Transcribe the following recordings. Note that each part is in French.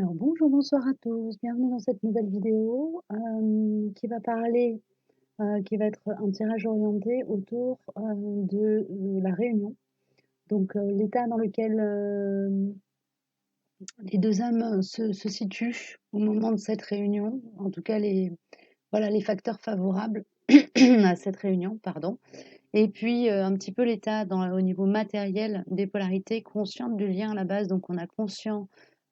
Alors bonjour, bonsoir à tous, bienvenue dans cette nouvelle vidéo qui va parler, qui va être un tirage orienté autour de la Réunion. Donc l'état dans lequel les deux âmes se situent au moment de cette réunion, en tout cas voilà, les facteurs favorables à cette réunion, pardon. Et puis un petit peu l'état au niveau matériel des polarités conscientes du lien à la base. Donc on a conscient,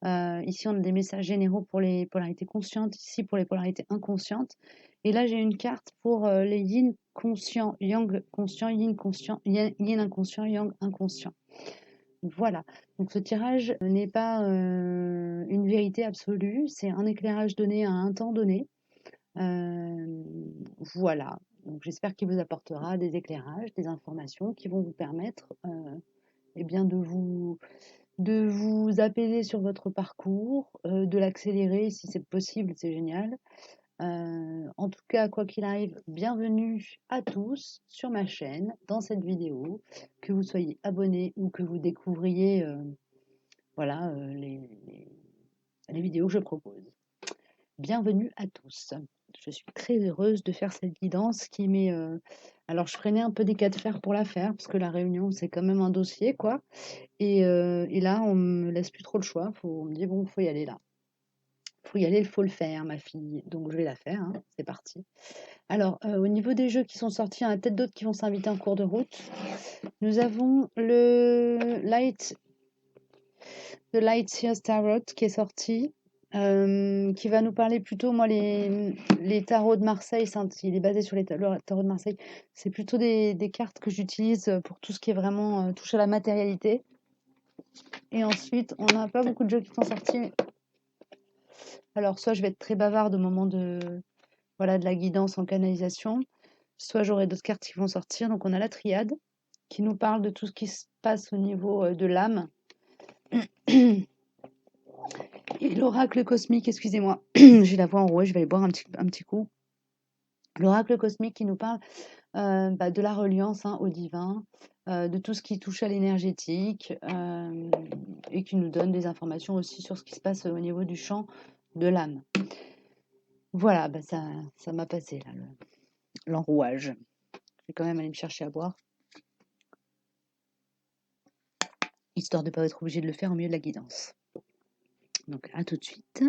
ici on a des messages généraux pour les polarités conscientes, ici pour les polarités inconscientes. Et là j'ai une carte pour les yin conscients, yang conscient, yin conscient, yin inconscient, yang inconscient. Voilà, donc ce tirage n'est pas une vérité absolue, c'est un éclairage donné à un temps donné. Voilà, donc j'espère qu'il vous apportera des éclairages, des informations qui vont vous permettre eh bien de vous apaiser sur votre parcours, de l'accélérer si c'est possible, c'est génial. En tout cas, quoi qu'il arrive, bienvenue à tous sur ma chaîne, dans cette vidéo, que vous soyez abonné ou que vous découvriez voilà, les vidéos que je propose. Bienvenue à tous. Je suis très heureuse de faire cette guidance qui m'est. Alors, je freinais un peu des cas de fer pour la faire, parce que la réunion, c'est quand même un dossier, quoi. Et là, on me laisse plus trop le choix. On me dit, bon, faut y aller là. Faut y aller, il faut le faire, ma fille. Donc, je vais la faire. Hein. C'est parti. Alors, au niveau des jeux qui sont sortis, il y en a peut-être d'autres qui vont s'inviter en cours de route. Nous avons le Light Years Tarot qui est sorti. Qui va nous parler plutôt, moi, les tarots de Marseille, il est basé sur le tarot de Marseille, c'est plutôt des cartes que j'utilise pour tout ce qui est vraiment touche à la matérialité. Et ensuite, on n'a pas beaucoup de jeux qui sont sortis. Alors, soit je vais être très bavarde au moment voilà, de la guidance en canalisation, soit j'aurai d'autres cartes qui vont sortir. Donc, on a la triade qui nous parle de tout ce qui se passe au niveau de l'âme. Et l'oracle cosmique, excusez-moi, j'ai la voix enrouée, je vais aller boire un petit coup. L'oracle cosmique qui nous parle de la reliance au divin, de tout ce qui touche à l'énergétique et qui nous donne des informations aussi sur ce qui se passe au niveau du champ de l'âme. Voilà, ça m'a passé là, l'enrouage. Je vais quand même aller me chercher à boire, histoire de ne pas être obligé de le faire au milieu de la guidance. Donc à tout de suite.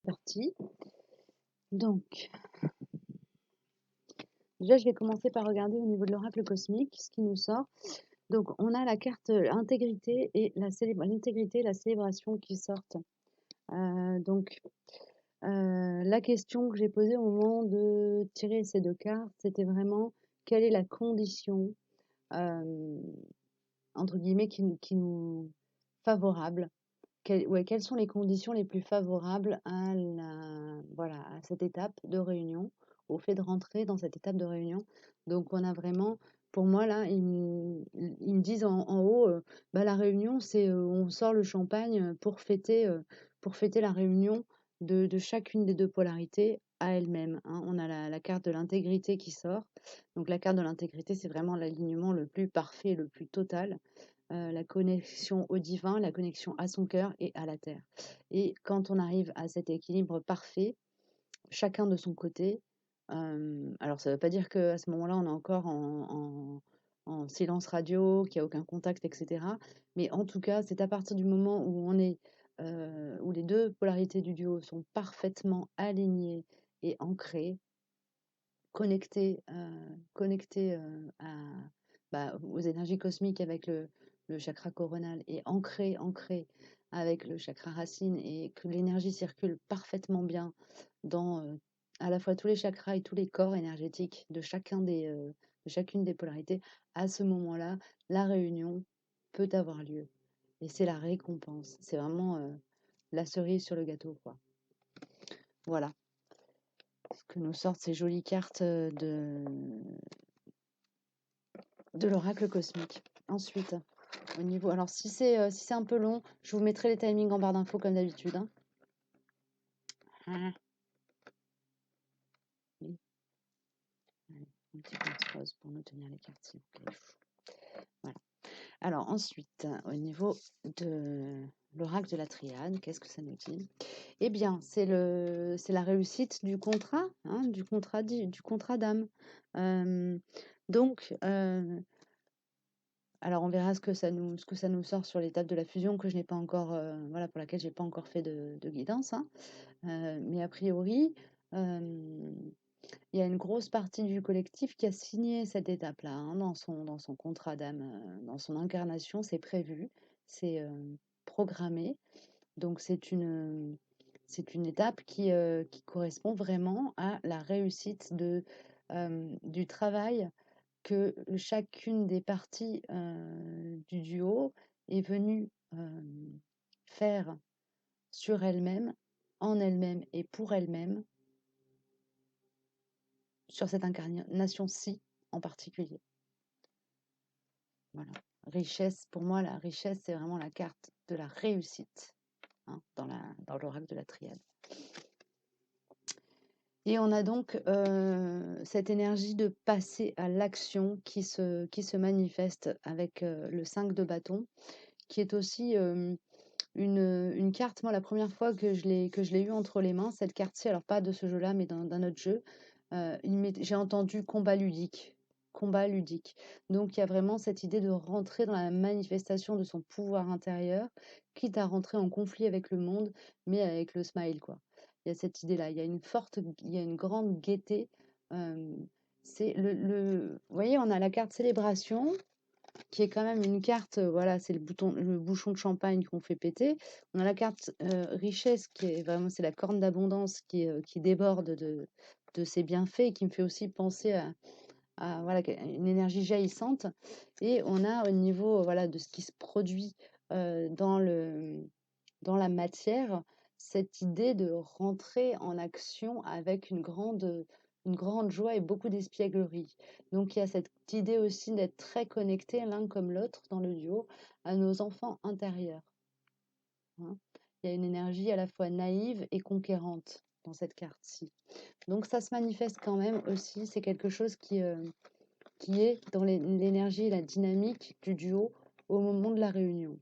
Parti. Donc, déjà, je vais commencer par regarder au niveau de l'oracle cosmique ce qui nous sort. Donc, on a la carte intégrité et l'intégrité et la célébration qui sortent. Donc, la question que j'ai posée au moment de tirer ces deux cartes, c'était vraiment quelle est la condition, entre guillemets, qui nous favorable. Quelles sont les conditions les plus favorables voilà, à cette étape de réunion, au fait de rentrer dans cette étape de réunion. Donc on a vraiment, pour moi là, ils me disent en haut, la réunion, c'est on sort le champagne pour fêter la réunion de chacune des deux polarités à elle-même. Hein. On a la carte de l'intégrité qui sort. Donc la carte de l'intégrité, c'est vraiment l'alignement le plus parfait, le plus total. La connexion au divin, la connexion à son cœur et à la terre. Et quand on arrive à cet équilibre parfait, chacun de son côté, alors ça ne veut pas dire qu'à ce moment-là, on est encore en silence radio, qu'il n'y a aucun contact, etc. Mais en tout cas, c'est à partir du moment où où les deux polarités du duo sont parfaitement alignées et ancrées, connectées, aux énergies cosmiques avec le chakra coronal et ancré avec le chakra racine et que l'énergie circule parfaitement bien dans à la fois tous les chakras et tous les corps énergétiques de de chacune des polarités, à ce moment-là, la réunion peut avoir lieu. Et c'est la récompense. C'est vraiment la cerise sur le gâteau, quoi. Voilà ce que nous sortent ces jolies cartes de l'oracle cosmique. Ensuite, au niveau. Alors, si c'est un peu long, je vous mettrai les timings en barre d'infos comme d'habitude. Hein. Ah, oui. Allez, un petit pince rose pour nous tenir les cartes, s'il vous plaît. Voilà. Alors ensuite, au niveau de l'oracle de la triade, qu'est-ce que ça nous dit? Eh bien, c'est la réussite du contrat, hein, du contrat d'âme. Euh, donc, alors on verra ce que ça nous sort sur l'étape de la fusion que je n'ai pas encore, voilà, pour laquelle j'ai pas encore fait de guidance, hein. Mais a priori, euh, il y a une grosse partie du collectif qui a signé cette étape-là, hein, dans son contrat d'âme, dans son incarnation, c'est prévu, c'est programmé. Donc c'est une étape qui correspond vraiment à la réussite du travail que chacune des parties du duo est venue faire sur elle-même, en elle-même et pour elle-même, sur cette incarnation-ci en particulier. Voilà. Richesse, pour moi, la richesse, c'est vraiment la carte de la réussite, hein, dans l'oracle de la triade. Et on a donc cette énergie de passer à l'action qui se manifeste avec le 5 de bâton, qui est aussi une carte. Moi, la première fois que je l'ai eu entre les mains, cette carte-ci, alors pas de ce jeu-là, mais d'un autre jeu, j'ai entendu combat ludique. Combat ludique. Donc, il y a vraiment cette idée de rentrer dans la manifestation de son pouvoir intérieur, quitte à rentrer en conflit avec le monde, mais avec le smile, quoi. Il y a cette idée-là. Il y a une grande gaieté. euh, c'est vous voyez, on a la carte célébration, qui est quand même une carte, voilà, c'est le bouchon de champagne qu'on fait péter. On a la carte richesse, qui est vraiment, c'est la corne d'abondance qui déborde de ses bienfaits et qui me fait aussi penser voilà, une énergie jaillissante. Et on a au niveau voilà, de ce qui se produit dans dans la matière, cette idée de rentrer en action avec une grande joie et beaucoup d'espièglerie. Donc il y a cette idée aussi d'être très connectés l'un comme l'autre dans le duo à nos enfants intérieurs, hein. Il y a une énergie à la fois naïve et conquérante dans cette carte-ci. Donc ça se manifeste quand même aussi, c'est quelque chose qui est dans l'énergie et la dynamique du duo au moment de la réunion.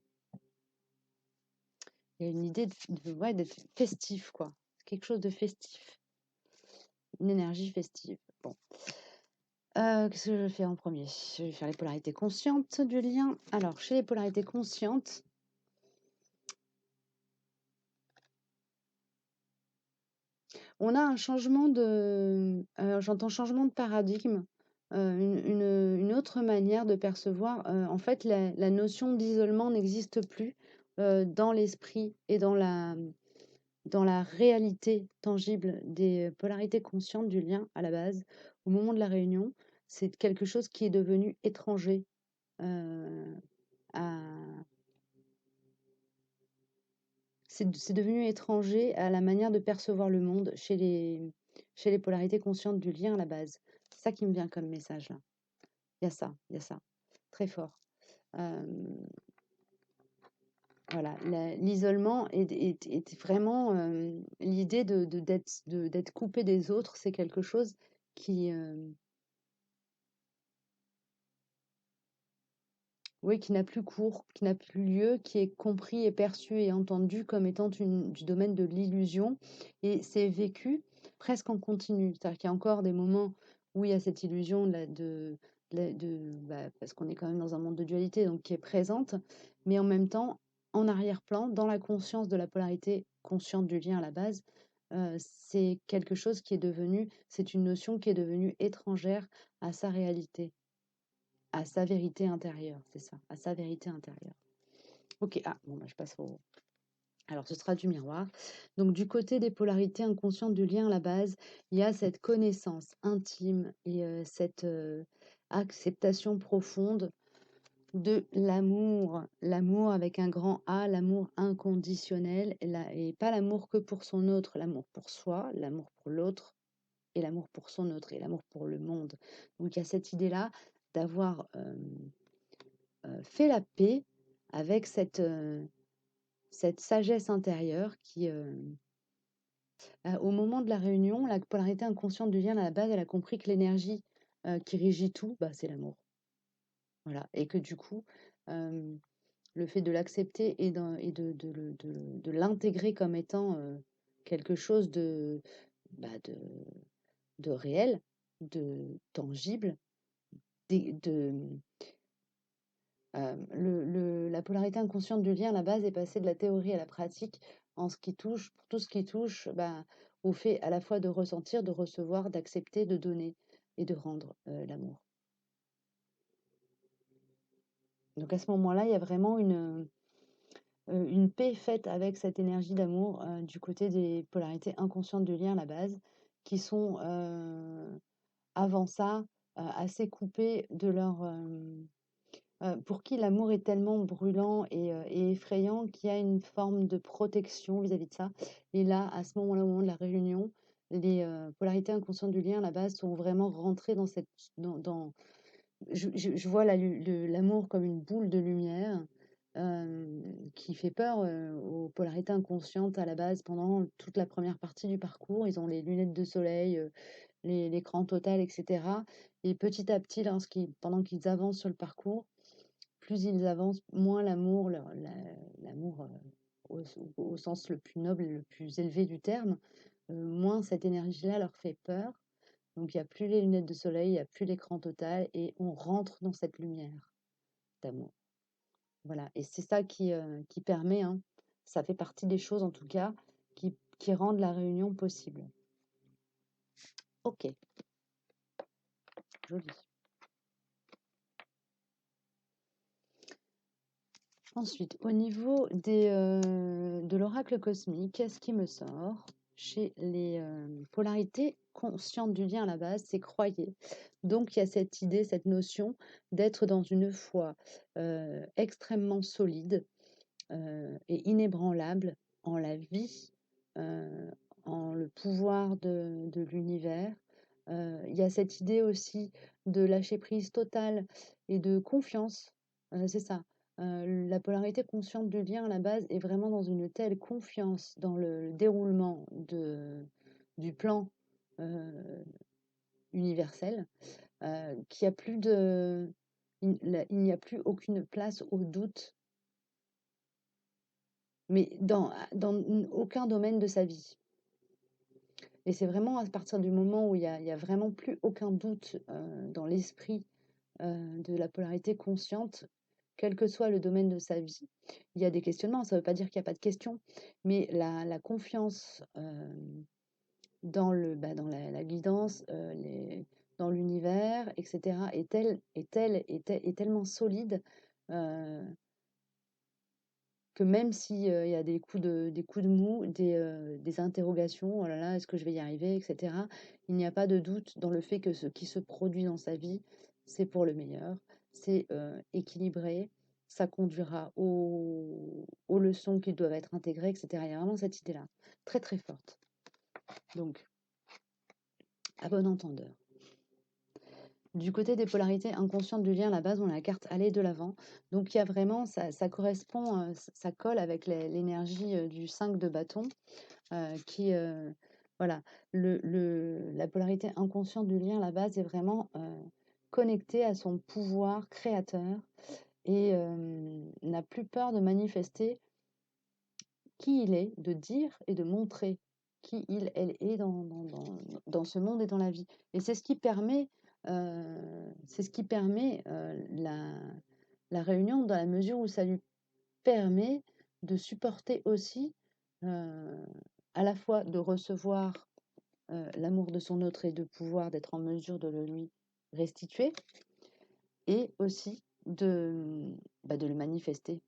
Il y a une idée ouais, d'être festif, quoi. Quelque chose de festif. Une énergie festive. Bon. Qu'est-ce que je fais en premier? Je vais faire les polarités conscientes du lien. Alors, chez les polarités conscientes, on a un changement j'entends changement de paradigme, une autre manière de percevoir. En fait, la notion d'isolement n'existe plus dans l'esprit et dans la réalité tangible des polarités conscientes du lien à la base, au moment de la réunion, c'est quelque chose qui est devenu étranger à... C'est devenu étranger à la manière de percevoir le monde chez les polarités conscientes du lien à la base. C'est ça qui me vient comme message là. Il y a ça, très fort. Euh, Voilà, l'isolement est vraiment l'idée d'être coupé des autres, c'est quelque chose qui, oui, qui n'a plus cours, qui n'a plus lieu, qui est compris et perçu et entendu comme étant du domaine de l'illusion. Et c'est vécu presque en continu. C'est-à-dire qu'il y a encore des moments où il y a cette illusion parce qu'on est quand même dans un monde de dualité, donc qui est présente, mais en même temps, en arrière-plan, dans la conscience de la polarité consciente du lien à la base, c'est quelque chose qui est devenu, c'est une notion qui est devenue étrangère à sa réalité. À sa vérité intérieure, c'est ça, à sa vérité intérieure. Ok, ah, bon, bah, je passe au... Alors, ce sera du miroir. Donc, du côté des polarités inconscientes du lien à la base, il y a cette connaissance intime et cette acceptation profonde de l'amour. L'amour avec un grand A, l'amour inconditionnel, et pas l'amour que pour son autre, l'amour pour soi, l'amour pour l'autre, et l'amour pour son autre, et l'amour pour le monde. Donc, il y a cette idée-là d'avoir... fait la paix avec cette sagesse intérieure qui, au moment de la réunion, la polarité inconsciente du lien à la base, elle a compris que l'énergie qui régit tout, bah, c'est l'amour. Voilà. Et que du coup, le fait de l'accepter et de l'intégrer comme étant quelque chose bah, de réel, de tangible, de, la polarité inconsciente du lien à la base est passée de la théorie à la pratique en ce qui touche, pour tout ce qui touche bah, au fait à la fois de ressentir, de recevoir, d'accepter, de donner et de rendre l'amour. Donc à ce moment-là, il y a vraiment une paix faite avec cette énergie d'amour du côté des polarités inconscientes du lien à la base, qui sont avant ça assez coupées de leur... pour qui l'amour est tellement brûlant et effrayant qu'il y a une forme de protection vis-à-vis de ça. Et là, à ce moment-là, au moment de la réunion, les polarités inconscientes du lien à la base sont vraiment rentrées dans cette... je vois l'amour comme une boule de lumière qui fait peur aux polarités inconscientes à la base pendant toute la première partie du parcours. Ils ont les lunettes de soleil, l'écran total, etc. Et petit à petit, pendant qu'ils avancent sur le parcours, plus ils avancent, moins l'amour au sens le plus noble et le plus élevé du terme, moins cette énergie-là leur fait peur. Donc il n'y a plus les lunettes de soleil, il n'y a plus l'écran total et on rentre dans cette lumière d'amour. Voilà, et c'est ça qui permet, hein, ça fait partie des choses en tout cas, qui rendent la réunion possible. Ok, joli. Ensuite, au niveau de l'oracle cosmique, qu'est-ce qui me sort chez les polarités conscientes du lien à la base? C'est croyer. Donc, il y a cette idée, cette notion d'être dans une foi extrêmement solide et inébranlable en la vie, en le pouvoir de l'univers. Il y a cette idée aussi de lâcher prise totale et de confiance. C'est ça. La polarité consciente du lien à la base est vraiment dans une telle confiance dans le déroulement du plan universel qu'il n'y a plus il n'y a plus aucune place au doute, mais dans aucun domaine de sa vie. Et c'est vraiment à partir du moment où il y a vraiment plus aucun doute dans l'esprit de la polarité consciente, quel que soit le domaine de sa vie. Il y a des questionnements, ça ne veut pas dire qu'il n'y a pas de questions, mais la confiance dans la guidance, dans l'univers, etc., est tellement solide euh, que même s'il y a des coups de mou, des interrogations, oh là là, est-ce que je vais y arriver, etc., il n'y a pas de doute dans le fait que ce qui se produit dans sa vie, c'est pour le meilleur, c'est équilibré, ça conduira aux leçons qui doivent être intégrées, etc. Il y a vraiment cette idée-là, très très forte. Donc, à bon entendeur. Du côté des polarités inconscientes du lien, à la base, on a la carte aller de l'avant. Donc, il y a vraiment, ça correspond, ça colle avec l'énergie du 5 de bâton, qui, voilà, la polarité inconsciente du lien, à la base, est vraiment connectée à son pouvoir créateur et n'a plus peur de manifester qui il est, de dire et de montrer qui elle est dans ce monde et dans la vie. Et c'est ce qui permet la réunion dans la mesure où ça lui permet de supporter aussi à la fois de recevoir l'amour de son autre et de pouvoir d'être en mesure de le lui restituer et aussi de le manifester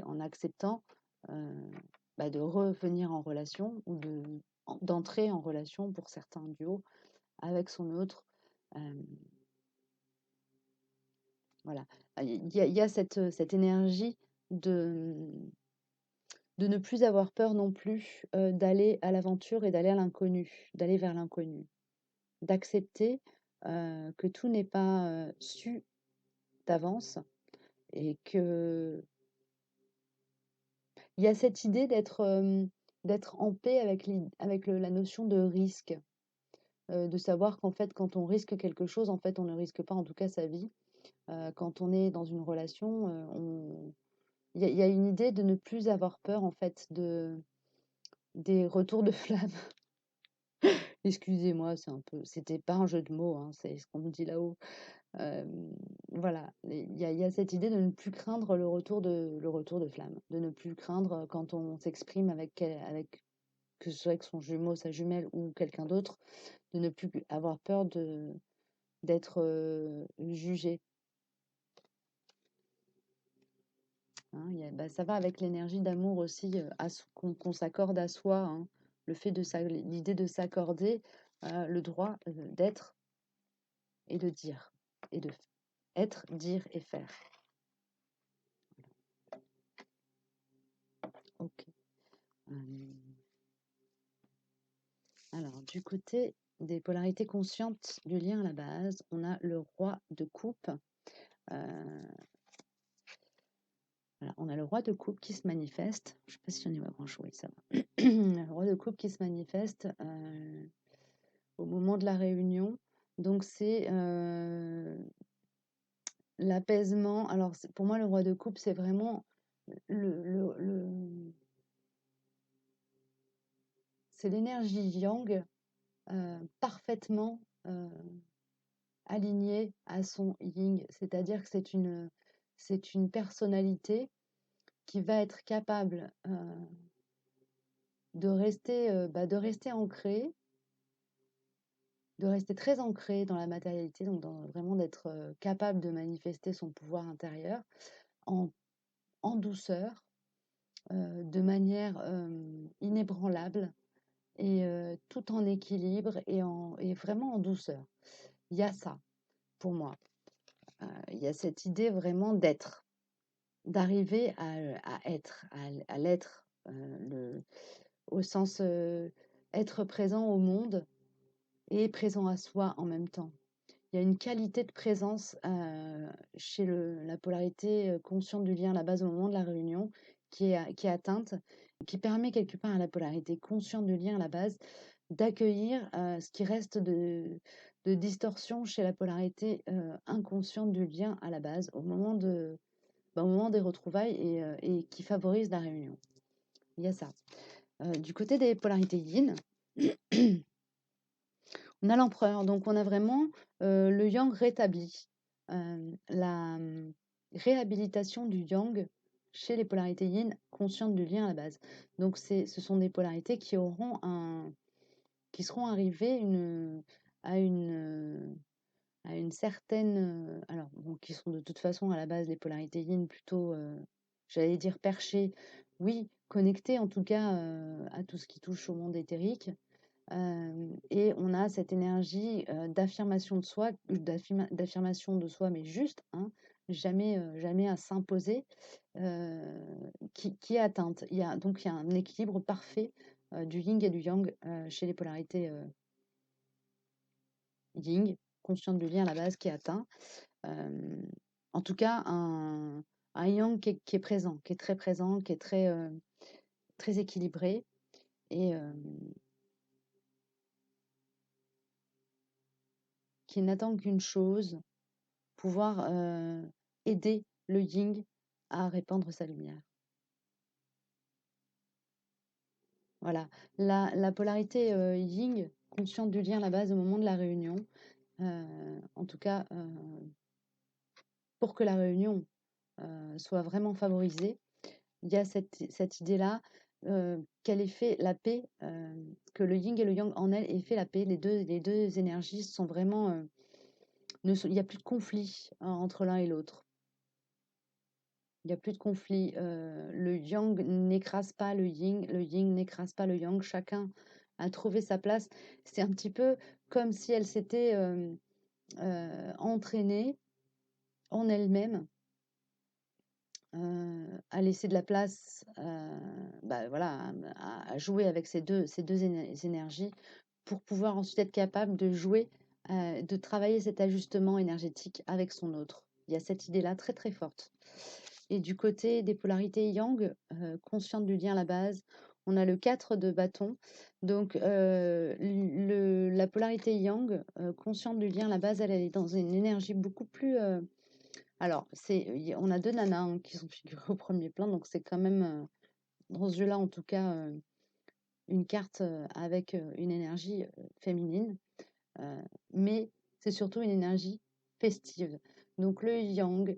en acceptant de revenir en relation ou d'entrer en relation pour certains duos avec son autre. Voilà. Il y a cette énergie de ne plus avoir peur non plus d'aller à l'aventure et d'aller à l'inconnu, d'aller vers l'inconnu, d'accepter que tout n'est pas su d'avance et que il y a cette idée d'être en paix avec la notion de risque. de savoir qu'en fait, quand on risque quelque chose, en fait, on ne risque pas, en tout cas, sa vie. Quand on est dans une relation, il y a une idée de ne plus avoir peur, en fait, des retours de flamme. Excusez-moi, c'était pas un jeu de mots, hein, c'est ce qu'on me dit là-haut. Voilà, il y a cette idée de ne plus craindre le retour de flamme, de ne plus craindre quand on s'exprime que ce soit avec son jumeau, sa jumelle ou quelqu'un d'autre, de ne plus avoir peur d'être jugé. Hein, bah, ça va avec l'énergie d'amour aussi qu'on s'accorde à soi, hein. L'idée de s'accorder le droit d'être et de dire, et de être, dire et faire. Ok. Alors, du côté des polarités conscientes du lien à la base, on a le roi de coupe. Voilà, on a le roi de coupe qui se manifeste. Je ne sais pas si on y voit grand-chose, oui, ça va. Le roi de coupe qui se manifeste au moment de la réunion. Donc, c'est l'apaisement. Alors, pour moi, le roi de coupe, c'est vraiment c'est l'énergie yang parfaitement alignée à son yin. C'est-à-dire que c'est une personnalité qui va être capable de rester ancrée, de rester très ancrée dans la matérialité, donc vraiment d'être capable de manifester son pouvoir intérieur en, en douceur, de manière inébranlable et tout en équilibre et vraiment en douceur. Il y a ça pour moi. Il y a cette idée vraiment d'être, d'arriver à être, à l'être, au sens être présent au monde et présent à soi en même temps. Il y a une qualité de présence chez la polarité consciente du lien à la base au moment de la réunion qui est atteinte, qui permet quelque part à la polarité consciente du lien à la base d'accueillir ce qui reste de distorsion chez la polarité inconsciente du lien à la base au moment des retrouvailles et qui favorise la réunion. Il y a ça. Du côté des polarités yin, on a l'empereur, donc on a vraiment le yang rétabli. La réhabilitation du yang chez les polarités yin conscientes du lien à la base. Donc ce sont des polarités qui seront arrivées à une certaine, alors bon, qui sont de toute façon à la base les polarités yin plutôt, j'allais dire perchées, oui, connectées en tout cas à tout ce qui touche au monde éthérique. Et on a cette énergie d'affirmation de soi, d'affirmation de soi, mais juste, hein, jamais à s'imposer, qui est atteinte. Donc il y a un équilibre parfait du yin et du yang chez les polarités yin, consciente du lien à la base, qui est atteint. En tout cas, un yang qui est présent, qui est très présent, qui est très équilibré et qui n'attend qu'une chose, pouvoir aider le yin à répandre sa lumière. Voilà. La polarité yin, consciente du lien à la base au moment de la réunion, en tout cas, pour que la réunion soit vraiment favorisée, il y a cette idée-là qu'elle ait fait la paix, que le yin et le yang en elle aient fait la paix. Les deux énergies sont vraiment... il n'y a plus de conflit entre l'un et l'autre. Il n'y a plus de conflit. Le yang n'écrase pas le yin n'écrase pas le yang. Chacun a trouvé sa place. C'est un petit peu comme si elle s'était entraînée en elle-même à laisser de la place voilà, à jouer avec ces deux énergies pour pouvoir ensuite être capable de jouer, de travailler cet ajustement énergétique avec son autre. Il y a cette idée-là très très forte. Et du côté des polarités yang, conscientes du lien à la base, On a le 4 de bâton. Donc, la polarité yang, consciente du lien à la base, elle est dans une énergie beaucoup plus. Alors, on a deux nanas hein, qui sont figurées au premier plan, donc c'est quand même, dans ce jeu-là en tout cas, une carte avec une énergie féminine. Mais c'est surtout une énergie festive. Donc le yang,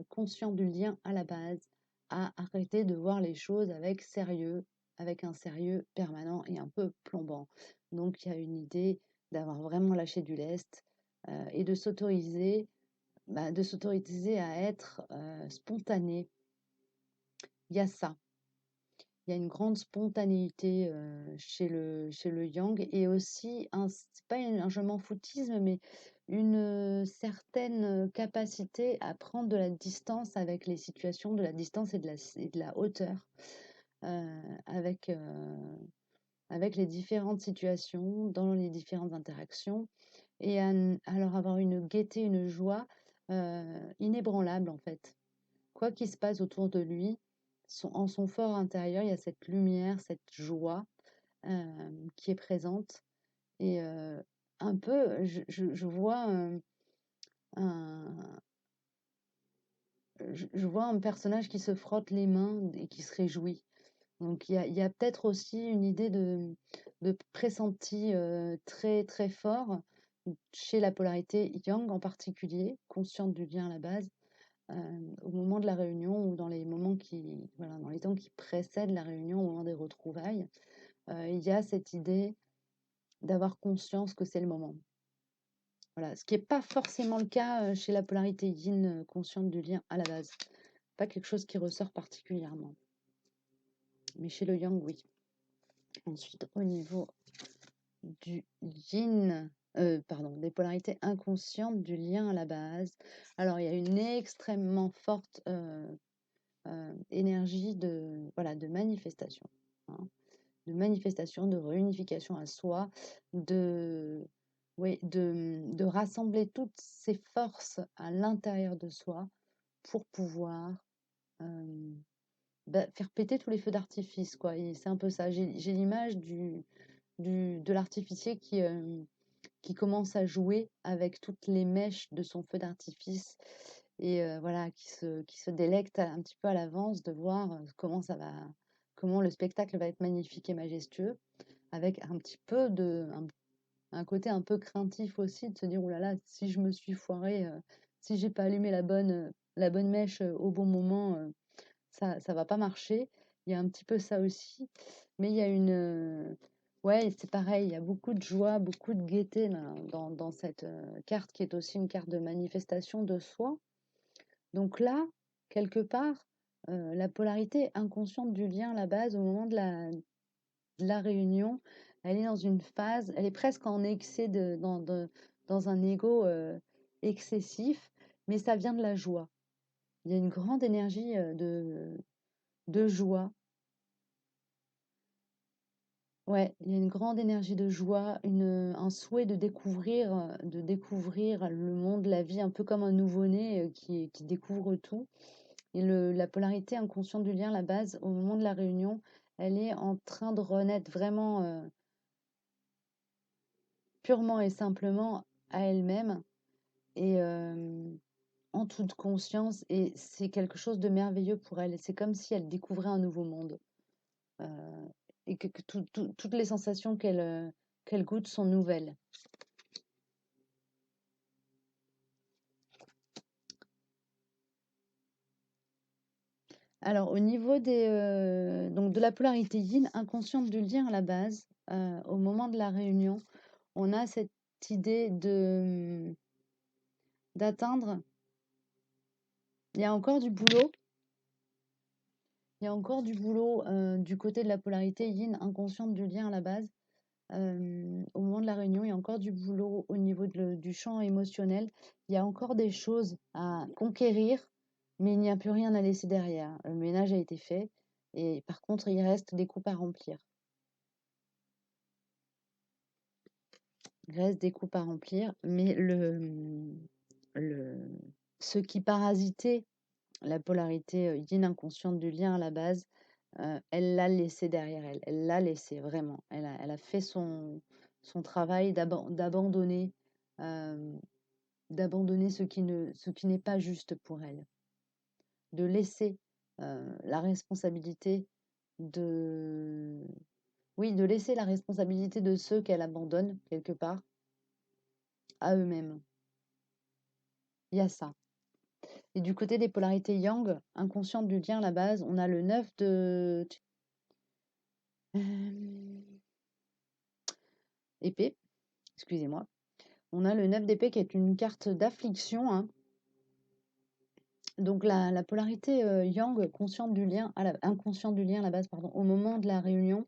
conscient du lien à la base, a arrêté de voir les choses avec sérieux, avec un sérieux permanent et un peu plombant. Donc il y a une idée d'avoir vraiment lâché du lest et de s'autoriser à être spontané. Il y a ça. Il y a une grande spontanéité chez le yang et aussi, c'est pas un je m'en foutisme, mais une certaine capacité à prendre de la distance avec les situations, de la distance et de la hauteur avec, avec les différentes situations, dans les différentes interactions et alors avoir une gaieté, une joie inébranlable en fait. Quoi qu'il se passe autour de lui, en son fort intérieur, il y a cette lumière, cette joie qui est présente. Et un peu, je vois un, je vois un personnage qui se frotte les mains et qui se réjouit. Donc il y a peut-être aussi une idée de pressenti très très fort chez la polarité yang en particulier, consciente du lien à la base, au moment de la réunion ou dans les moments voilà, dans les temps qui précèdent la réunion, au moment des retrouvailles, il y a cette idée d'avoir conscience que c'est le moment. Voilà, ce qui n'est pas forcément le cas chez la polarité yin consciente du lien à la base. Pas quelque chose qui ressort particulièrement. Mais chez le yang, oui. Ensuite, au niveau du yin, pardon, des polarités inconscientes du lien à la base. Alors, il y a une extrêmement forte énergie voilà, de manifestation. Hein, de manifestation, de réunification à soi, oui, de rassembler toutes ces forces à l'intérieur de soi pour pouvoir faire péter tous les feux d'artifice, quoi. Et c'est un peu ça. J'ai l'image de l'artificier qui commence à jouer avec toutes les mèches de son feu d'artifice et voilà, qui se délecte un petit peu à l'avance de voir comment le spectacle va être magnifique et majestueux, avec un petit peu un côté un peu craintif aussi de se dire: «Ouh là là, si je me suis foiré, si j'ai pas allumé la bonne mèche au bon moment, ça va pas marcher». Il y a un petit peu ça aussi, mais il y a ouais, c'est pareil, il y a beaucoup de joie, beaucoup de gaieté dans cette carte qui est aussi une carte de manifestation de soi. Donc là, quelque part, la polarité inconsciente du lien à la base, au moment de la réunion, elle est dans une phase, elle est presque en excès dans un ego excessif, mais ça vient de la joie. Il y a une grande énergie de joie. Ouais, il y a une grande énergie de joie, un souhait de découvrir le monde, la vie, un peu comme un nouveau-né qui découvre tout. Et la polarité inconsciente du lien, la base, au moment de la réunion, elle est en train de renaître vraiment purement et simplement à elle-même et en toute conscience. Et c'est quelque chose de merveilleux pour elle. C'est comme si elle découvrait un nouveau monde. euh, et que toutes les sensations qu'elle goûte sont nouvelles. Alors, au niveau donc de la polarité yin, inconsciente du lien à la base, au moment de la réunion, on a cette idée d'atteindre. Il y a encore du boulot. Il y a encore du boulot du côté de la polarité yin, inconsciente du lien à la base. Au moment de la réunion, il y a encore du boulot au niveau du champ émotionnel. Il y a encore des choses à conquérir, mais il n'y a plus rien à laisser derrière. Le ménage a été fait et par contre, il reste des coupes à remplir. Il reste des coupes à remplir, mais le, ce qui parasitait la polarité yin inconsciente du lien à la base, elle l'a laissé derrière elle. Elle l'a laissé vraiment. Elle a fait son travail euh, d'abandonner ce qui n'est pas juste pour elle, de laisser la responsabilité de, oui, de laisser la responsabilité de ceux qu'elle abandonne quelque part à eux-mêmes. Il y a ça. Et du côté des polarités yang, inconsciente du lien à la base, on a le 9 de épée, excusez-moi. On a le 9 d'épée qui est une carte d'affliction, hein. Donc la polarité yang, consciente du lien, inconsciente du lien à la base, pardon, au moment de la réunion,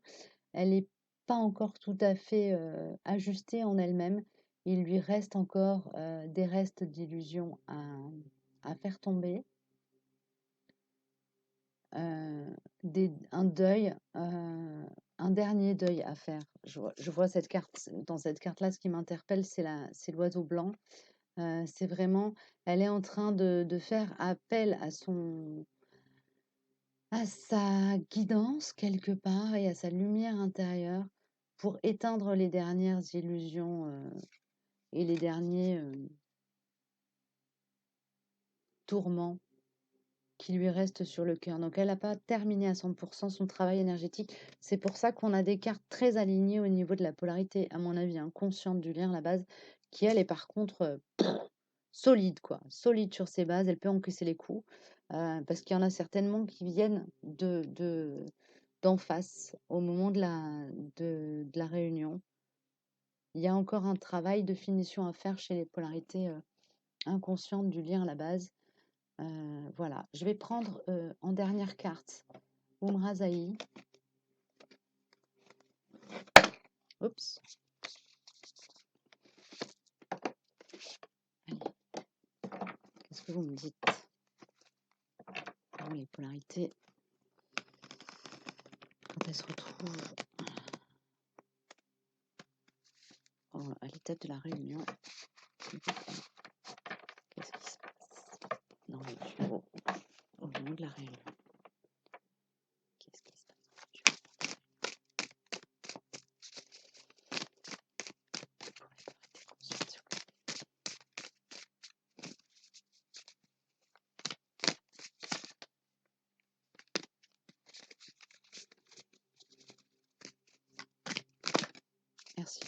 elle n'est pas encore tout à fait ajustée en elle-même. Il lui reste encore des restes d'illusions à faire tomber. Un deuil, un dernier deuil à faire. Je vois cette carte, dans cette carte-là, ce qui m'interpelle, c'est l'oiseau blanc. C'est vraiment, elle est en train de faire appel à sa guidance quelque part et à sa lumière intérieure pour éteindre les dernières illusions et les derniers tourments qui lui restent sur le cœur. Donc elle n'a pas terminé à 100% son travail énergétique. C'est pour ça qu'on a des cartes très alignées au niveau de la polarité, à mon avis, consciente du lien à la base, qui elle est par contre solide, quoi. Solide sur ses bases, elle peut encaisser les coups, parce qu'il y en a certainement qui viennent d'en face au moment de la réunion. Il y a encore un travail de finition à faire chez les polarités inconscientes du lien à la base. Voilà, je vais prendre en dernière carte Umrazaï. Oups. Allez. Qu'est-ce que vous me dites? Oh, les polarités, quand elles se retrouvent à l'étape de la réunion, qu'est-ce qui se passe dans le duo au moment de la réunion? Qu'est-ce qui se passe dans le duo? Merci.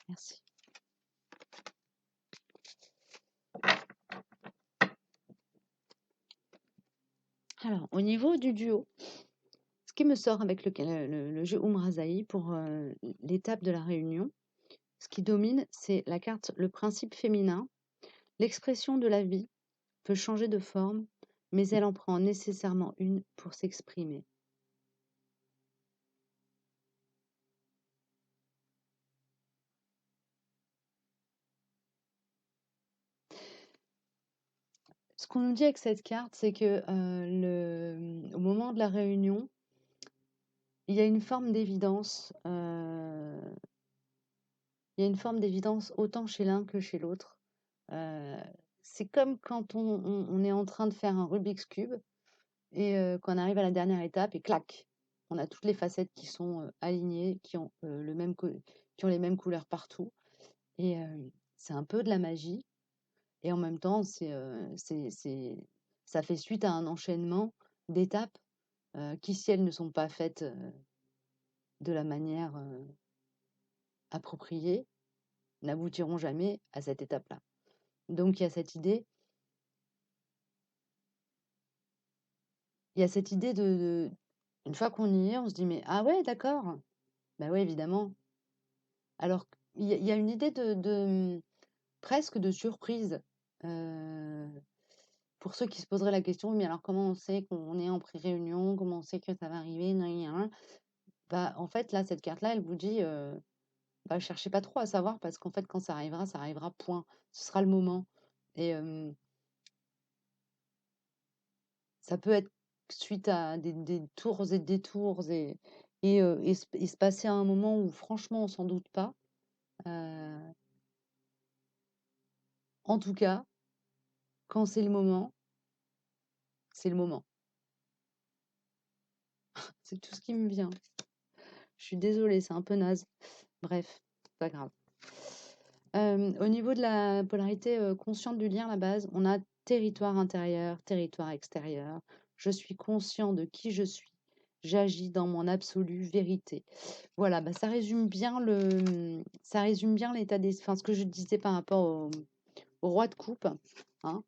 Merci. Alors, au niveau du duo, ce qui me sort avec le jeu Umrazaï pour l'étape de la réunion, ce qui domine, c'est la carte, le principe féminin. L'expression de la vie peut changer de forme, mais elle en prend nécessairement une pour s'exprimer. Ce qu'on nous dit avec cette carte, c'est que au moment de la réunion, il y a une forme d'évidence. Il y a une forme d'évidence autant chez l'un que chez l'autre. C'est comme quand on est en train de faire un Rubik's Cube et qu'on arrive à la dernière étape et clac, on a toutes les facettes qui sont alignées, qui ont, qui ont les mêmes couleurs partout. Et c'est un peu de la magie. Et en même temps, ça fait suite à un enchaînement d'étapes qui, si elles ne sont pas faites de la manière appropriée, n'aboutiront jamais à cette étape-là. Donc il y a cette idée, une fois qu'on y est, on se dit mais ah ouais, d'accord, bah ouais, évidemment. Alors il y a une idée presque de surprise pour ceux qui se poseraient la question, mais alors comment on sait qu'on est en pré-réunion, comment on sait que ça va arriver, bah, en fait, là, cette carte-là, elle vous dit, bah, cherchez pas trop à savoir parce qu'en fait, quand ça arrivera, point. Ce sera le moment. Et ça peut être suite à des tours et détours et se passer à un moment où franchement on s'en doute pas. Euh, En tout cas, quand c'est le moment, c'est le moment. C'est tout ce qui me vient. Je suis désolée, c'est un peu naze. Bref, pas grave. Au niveau de la polarité consciente du lien à la base, on a territoire intérieur, territoire extérieur. Je suis conscient de qui je suis. J'agis dans mon absolue vérité. Voilà, bah, ça résume bien l'état des, enfin, ce que je disais par rapport au roi de coupe, hein.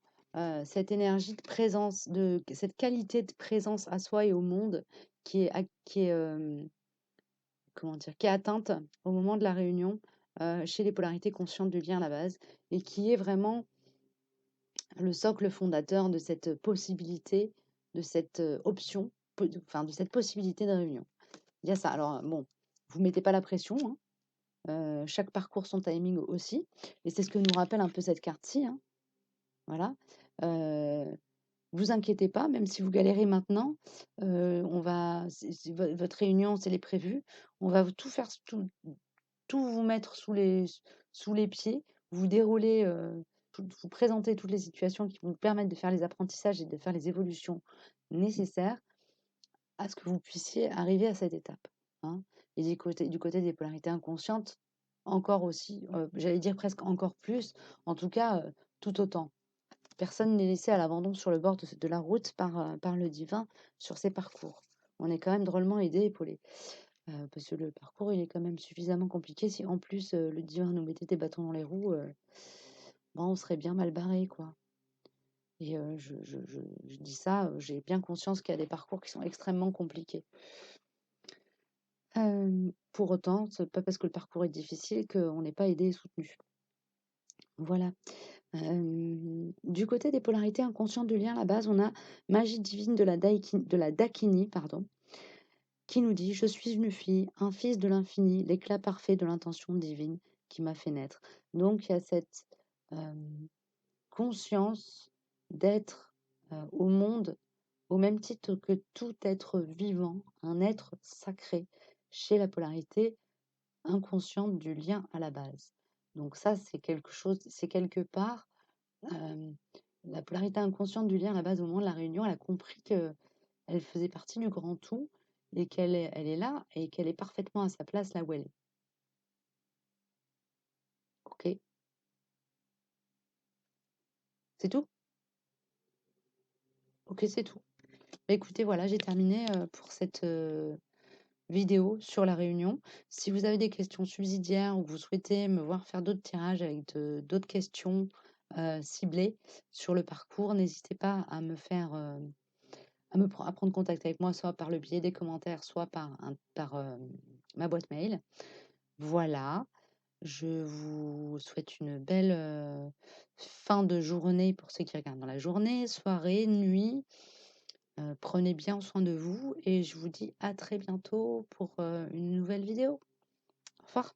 Cette énergie de présence, cette qualité de présence à soi et au monde qui est comment dire, qui est atteinte au moment de la réunion chez les polarités conscientes du lien à la base et qui est vraiment le socle fondateur de cette possibilité, de cette option, enfin de cette possibilité de réunion. Il y a ça. Alors bon, vous mettez pas la pression, hein. Chaque parcours son timing aussi, et c'est ce que nous rappelle un peu cette carte-ci, hein. Voilà. Euh, Vous inquiétez pas, même si vous galérez maintenant, votre réunion, c'est les prévus. On va tout faire, tout vous mettre sous les pieds, vous dérouler, vous présenter toutes les situations qui vont vous permettre de faire les apprentissages et de faire les évolutions nécessaires à ce que vous puissiez arriver à cette étape, hein. Et du côté des polarités inconscientes, encore aussi, j'allais dire presque encore plus, en tout cas, tout autant. Personne n'est laissé à l'abandon sur le bord de la route par le divin sur ces parcours. On est quand même drôlement aidé, épaulé. Parce que le parcours, il est quand même suffisamment compliqué. Si en plus le divin nous mettait des bâtons dans les roues, bon, on serait bien mal barré, quoi. Et je dis ça, j'ai bien conscience qu'il y a des parcours qui sont extrêmement compliqués. Pour autant, c'est pas parce que le parcours est difficile qu'on n'est pas aidé et soutenu. Voilà. Du côté des polarités inconscientes du lien à la base, on a magie divine de la Dakini, pardon, qui nous dit: Je suis une fille, un fils de l'infini, l'éclat parfait de l'intention divine qui m'a fait naître. Donc, il y a cette conscience d'être au monde au même titre que tout être vivant, un être sacré, chez la polarité inconsciente du lien à la base. Donc, ça, c'est quelque chose, c'est quelque part. euh, la polarité inconsciente du lien à la base au moment de la réunion, elle a compris que elle faisait partie du grand tout et elle est là et qu'elle est parfaitement à sa place là où elle est. Ok, c'est tout? Ok, c'est tout. Bah, écoutez, voilà, j'ai terminé pour cette vidéo sur la réunion. Si vous avez des questions subsidiaires ou que vous souhaitez me voir faire d'autres tirages avec d'autres questions ciblées sur le parcours, n'hésitez pas à me faire à prendre contact avec moi, soit par le biais des commentaires, soit par ma boîte mail. Voilà. Je vous souhaite une belle fin de journée pour ceux qui regardent dans la journée, soirée, nuit. Prenez bien soin de vous et je vous dis à très bientôt pour une nouvelle vidéo. Au revoir.